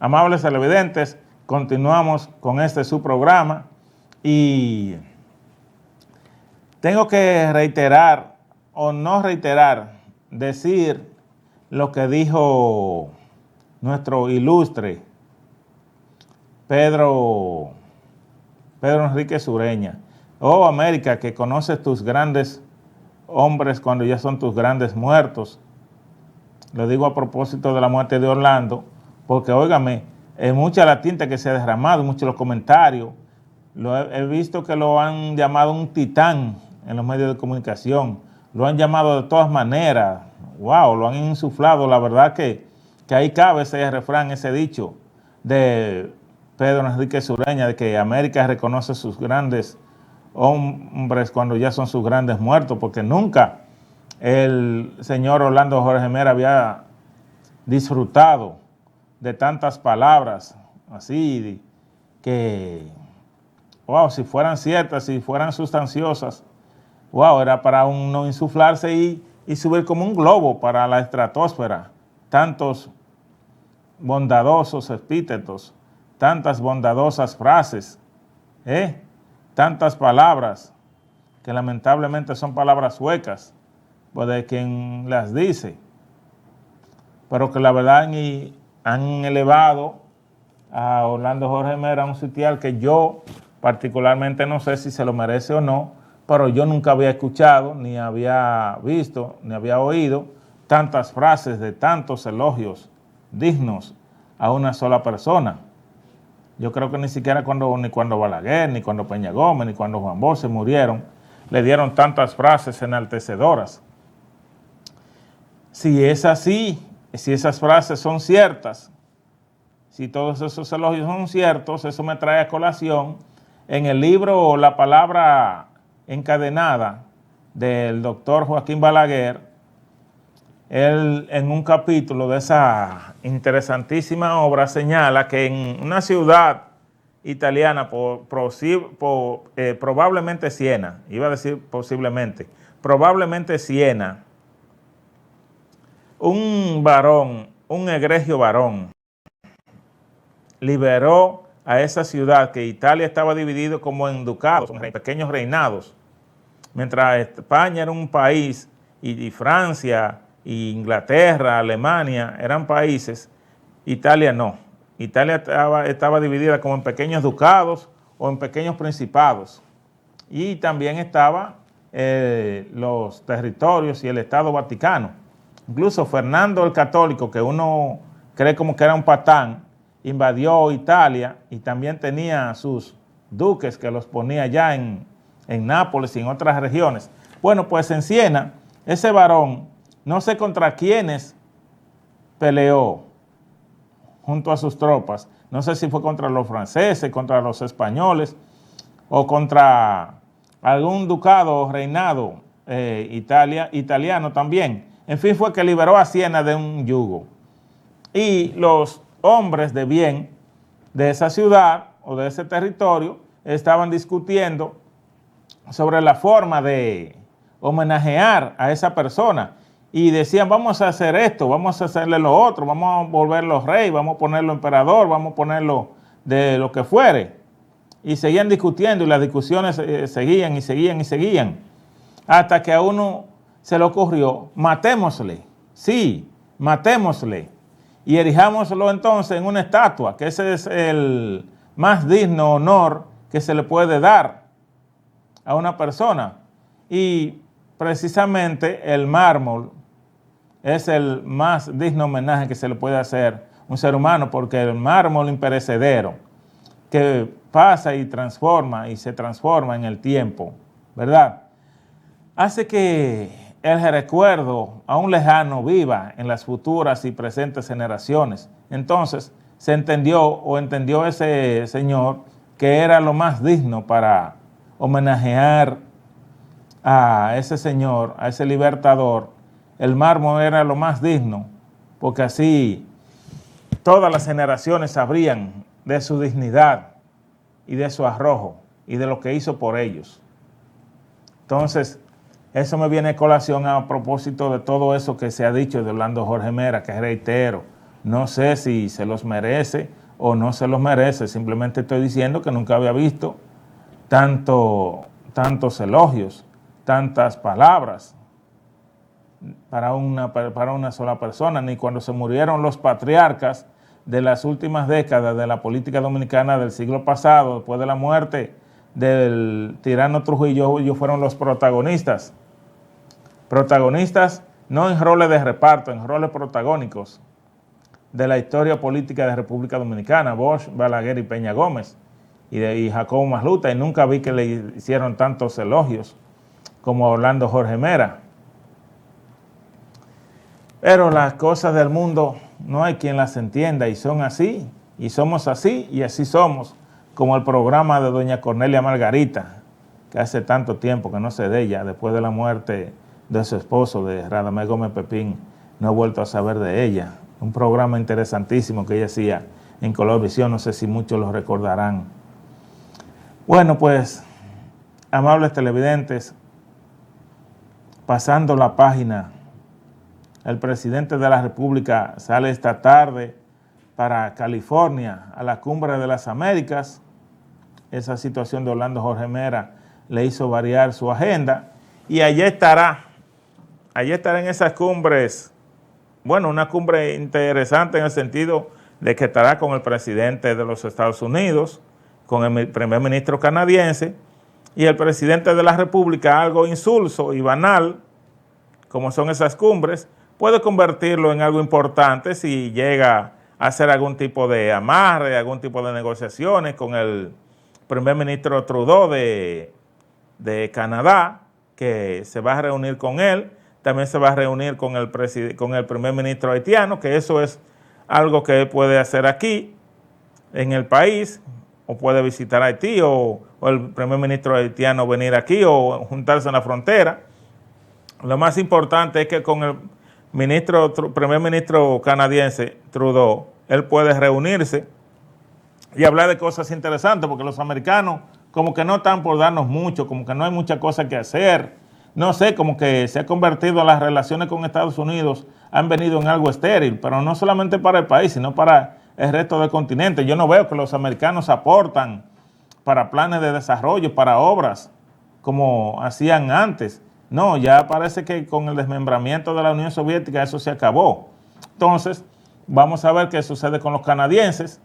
Amables televidentes, continuamos con este su programa y tengo que reiterar o no reiterar, decir lo que dijo nuestro ilustre Pedro Enrique Sureña. Oh América, que conoces tus grandes hombres cuando ya son tus grandes muertos. Lo digo a propósito de la muerte de Orlando, porque óigame, es mucha la tinta que se ha derramado, muchos los comentarios. He visto que lo han llamado un titán en los medios de comunicación, lo han llamado de todas maneras, wow, lo han insuflado. La verdad que ahí cabe ese refrán, ese dicho de Pedro Enrique Sureña, de que América reconoce sus grandes hombres cuando ya son sus grandes muertos, porque nunca el señor Orlando Jorge Mera había disfrutado de tantas palabras así que, wow, si fueran ciertas, si fueran sustanciosas, wow, era para uno insuflarse y subir como un globo para la estratosfera. Tantos bondadosos epítetos, tantas bondadosas frases, tantas palabras que lamentablemente son palabras huecas, pues de quien las dice, pero que la verdad han elevado a Orlando Jorge Mera a un sitial que yo particularmente no sé si se lo merece o no, pero yo nunca había escuchado, ni había visto, ni había oído tantas frases de tantos elogios dignos a una sola persona. Yo creo que ni siquiera ni cuando Balaguer, ni cuando Peña Gómez, ni cuando Juan Bosch se murieron, le dieron tantas frases enaltecedoras. Si es así, si esas frases son ciertas, si todos esos elogios son ciertos, eso me trae a colación en el libro La Palabra Encadenada del doctor Joaquín Balaguer. Él en un capítulo de esa interesantísima obra señala que en una ciudad italiana, probablemente Siena, iba a decir posiblemente, probablemente Siena, un varón, un egregio varón, liberó a esa ciudad, que Italia estaba dividido como en ducados, en pequeños reinados, mientras España era un país y Francia, y Inglaterra, Alemania eran países, Italia no. Italia estaba dividida como en pequeños ducados o en pequeños principados. Y también estaban los territorios y el Estado Vaticano. Incluso Fernando el Católico, que uno cree como que era un patán, invadió Italia y también tenía sus duques que los ponía allá en Nápoles y en otras regiones. Bueno, pues en Siena, ese varón, no sé contra quiénes peleó junto a sus tropas. No sé si fue contra los franceses, contra los españoles o contra algún ducado o reinado italiano también. En fin, fue que liberó a Siena de un yugo. Y los hombres de bien de esa ciudad o de ese territorio estaban discutiendo sobre la forma de homenajear a esa persona. Y decían, vamos a hacer esto, vamos a hacerle lo otro, vamos a volverlo rey, vamos a ponerlo emperador, vamos a ponerlo de lo que fuere. Y seguían discutiendo y las discusiones seguían y seguían y seguían. Hasta que a uno se le ocurrió, matémosle, sí, matémosle. Y erijámoslo entonces en una estatua, que ese es el más digno honor que se le puede dar a una persona. Y precisamente el mármol es el más digno homenaje que se le puede hacer a un ser humano, porque el mármol imperecedero que pasa y transforma y se transforma en el tiempo, ¿verdad?, hace que el recuerdo aún lejano viva en las futuras y presentes generaciones. Entonces se entendió ese señor que era lo más digno para homenajear a ese señor, a ese libertador. El mármol era lo más digno, porque así todas las generaciones sabrían de su dignidad y de su arrojo y de lo que hizo por ellos. Entonces, eso me viene a colación a propósito de todo eso que se ha dicho de Orlando Jorge Mera, que reitero, No sé si se los merece o no se los merece, simplemente estoy diciendo que nunca había visto tantos elogios, tantas palabras para una sola persona, ni cuando se murieron los patriarcas de las últimas décadas de la política dominicana del siglo pasado, después de la muerte del tirano Trujillo. Ellos fueron los protagonistas no en roles de reparto, en roles protagónicos de la historia política de República Dominicana, Bosch, Balaguer y Peña Gómez, y Jacobo Masluta, y nunca vi que le hicieron tantos elogios como a Orlando Jorge Mera. Pero las cosas del mundo no hay quien las entienda, y son así, y somos así, y así somos, como el programa de doña Cornelia Margarita, que hace tanto tiempo que no sé de ella, después de la muerte de su esposo, de Radamés Gómez Pepín, no he vuelto a saber de ella. Un programa interesantísimo que ella hacía en Colorvisión, no sé si muchos lo recordarán. Bueno, pues, amables televidentes, pasando la página, el presidente de la República sale esta tarde para California, a la Cumbre de las Américas. Esa situación de Orlando Jorge Mera le hizo variar su agenda, y allí estará en esas cumbres. Bueno, una cumbre interesante en el sentido de que estará con el presidente de los Estados Unidos, con el primer ministro canadiense y el presidente de la República. Algo insulso y banal, como son esas cumbres, puede convertirlo en algo importante si llega a hacer algún tipo de amarre, algún tipo de negociaciones con el primer ministro Trudeau de Canadá, que se va a reunir con él. También se va a reunir con el primer ministro haitiano, que eso es algo que él puede hacer aquí, en el país, o puede visitar Haití, o el primer ministro haitiano venir aquí, o juntarse en la frontera. Lo más importante es que con el primer ministro canadiense, Trudeau, él puede reunirse y hablar de cosas interesantes, porque los americanos como que no están por darnos mucho, como que no hay mucha cosa que hacer. No sé, como que se ha convertido las relaciones con Estados Unidos, han venido en algo estéril, pero no solamente para el país, sino para el resto del continente. Yo no veo que los americanos aportan para planes de desarrollo, para obras, como hacían antes. No, ya parece que con el desmembramiento de la Unión Soviética eso se acabó. Entonces, vamos a ver qué sucede con los canadienses,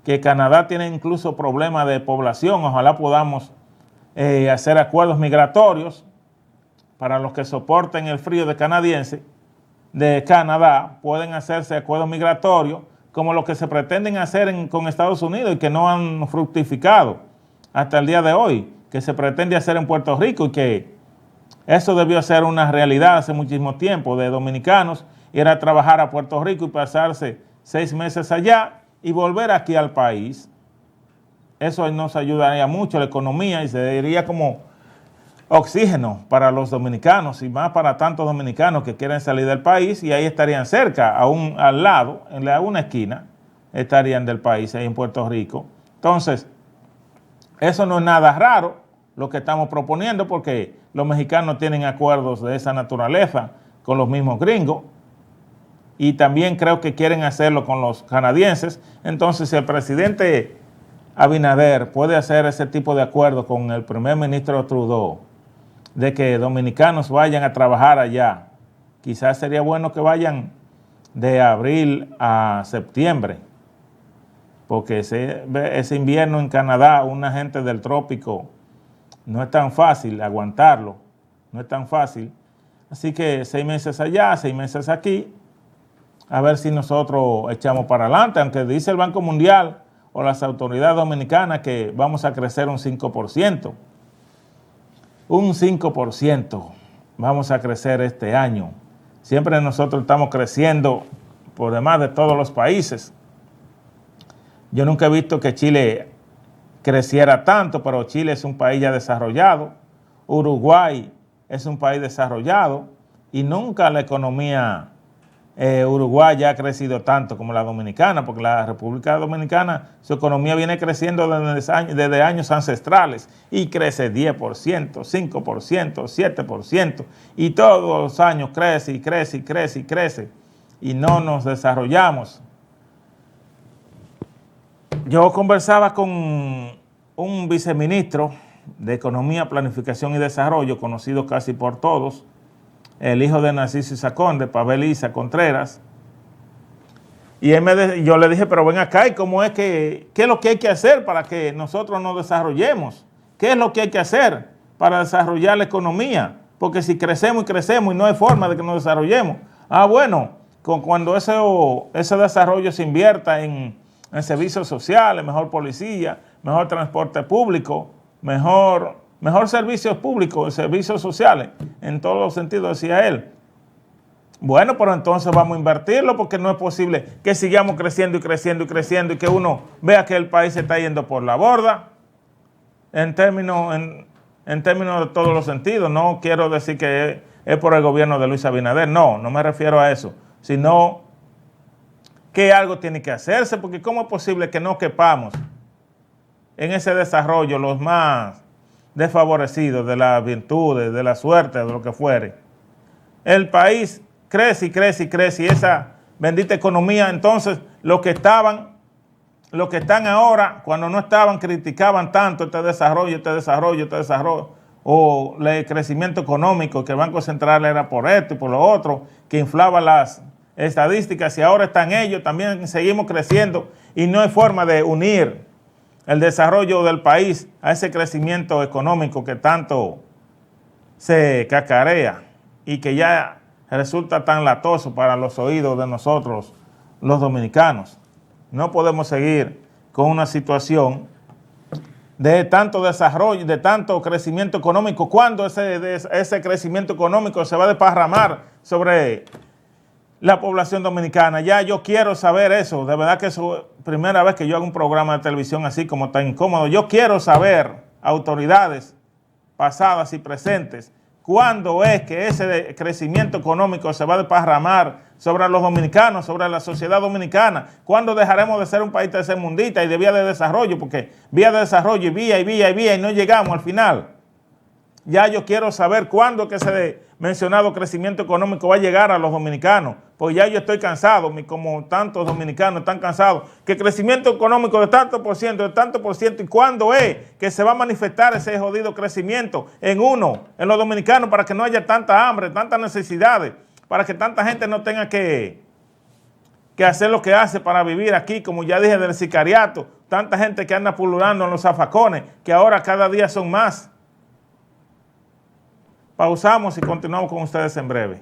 que Canadá tiene incluso problemas de población. Ojalá podamos hacer acuerdos migratorios para los que soporten el frío de Canadá, pueden hacerse acuerdos migratorios como los que se pretenden hacer con Estados Unidos y que no han fructificado hasta el día de hoy, que se pretende hacer en Puerto Rico, y que eso debió ser una realidad hace muchísimo tiempo, de dominicanos ir a trabajar a Puerto Rico y pasarse 6 meses allá y volver aquí al país. Eso nos ayudaría mucho a la economía y se diría como oxígeno para los dominicanos, y más para tantos dominicanos que quieren salir del país, y ahí estarían cerca, aún al lado, en una esquina, estarían del país, ahí en Puerto Rico. Entonces, eso no es nada raro lo que estamos proponiendo, porque los mexicanos tienen acuerdos de esa naturaleza con los mismos gringos, y también creo que quieren hacerlo con los canadienses. Entonces, si el presidente Abinader puede hacer ese tipo de acuerdo con el primer ministro Trudeau, de que dominicanos vayan a trabajar allá, quizás sería bueno que vayan de abril a septiembre, porque ese invierno en Canadá, una gente del trópico, no es tan fácil aguantarlo, no es tan fácil. Así que 6 meses allá, 6 meses aquí, a ver si nosotros echamos para adelante, aunque dice el Banco Mundial o las autoridades dominicanas que vamos a crecer un 5%. Un 5% vamos a crecer este año. Siempre nosotros estamos creciendo por demás de todos los países. Yo nunca he visto que Chile creciera tanto, pero Chile es un país ya desarrollado. Uruguay es un país desarrollado, y nunca la economía Uruguay ya ha crecido tanto como la dominicana, porque la República Dominicana, su economía viene creciendo desde años ancestrales, y crece 10%, 5%, 7%, y todos los años crece y crece y crece y crece. y no nos desarrollamos. Yo conversaba con un viceministro de Economía, Planificación y Desarrollo, conocido casi por todos, el hijo de Narciso Isa Conde, Pavel Isa Contreras, y yo le dije, pero ven acá, ¿y cómo es qué es lo que hay que hacer para que nosotros nos desarrollemos? ¿Qué es lo que hay que hacer para desarrollar la economía? Porque si crecemos y crecemos y no hay forma de que nos desarrollemos. Bueno, cuando ese desarrollo se invierta en servicios sociales, mejor policía, mejor transporte público, mejor servicios públicos, servicios sociales, en todos los sentidos, decía él. Bueno, pero entonces vamos a invertirlo, porque no es posible que sigamos creciendo y creciendo y creciendo y que uno vea que el país se está yendo por la borda en términos de todos los sentidos. No quiero decir que es por el gobierno de Luis Abinader, no me refiero a eso, sino que algo tiene que hacerse, porque ¿cómo es posible que no quepamos en ese desarrollo los más desfavorecidos de las virtudes, de la suerte, de lo que fuere? El país crece y crece y crece, y esa bendita economía, entonces los que están ahora, cuando no estaban, criticaban tanto este desarrollo, o el crecimiento económico, que el Banco Central era por esto y por lo otro, que inflaba las estadísticas, y ahora están ellos, también seguimos creciendo, y no hay forma de unir el desarrollo del país a ese crecimiento económico que tanto se cacarea y que ya resulta tan latoso para los oídos de nosotros, los dominicanos. No podemos seguir con una situación de tanto desarrollo, de tanto crecimiento económico, cuando ese crecimiento económico se va a desparramar sobre la población dominicana. Ya yo quiero saber eso, de verdad que es la primera vez que yo hago un programa de televisión así como tan incómodo. Yo quiero saber, autoridades pasadas y presentes, cuándo es que ese crecimiento económico se va a desparramar sobre los dominicanos, sobre la sociedad dominicana. ¿Cuándo dejaremos de ser un país tercermundista y de vía de desarrollo? Porque vía de desarrollo y vía y no llegamos al final. Ya yo quiero saber cuándo es que ese mencionado crecimiento económico va a llegar a los dominicanos, pues ya yo estoy cansado, como tantos dominicanos están cansados, que el crecimiento económico de tanto por ciento, ¿y cuándo es que se va a manifestar ese jodido crecimiento en los dominicanos, para que no haya tanta hambre, tantas necesidades, para que tanta gente no tenga que hacer lo que hace para vivir aquí, como ya dije del sicariato, tanta gente que anda pululando en los zafacones, que ahora cada día son más? Pausamos y continuamos con ustedes en breve.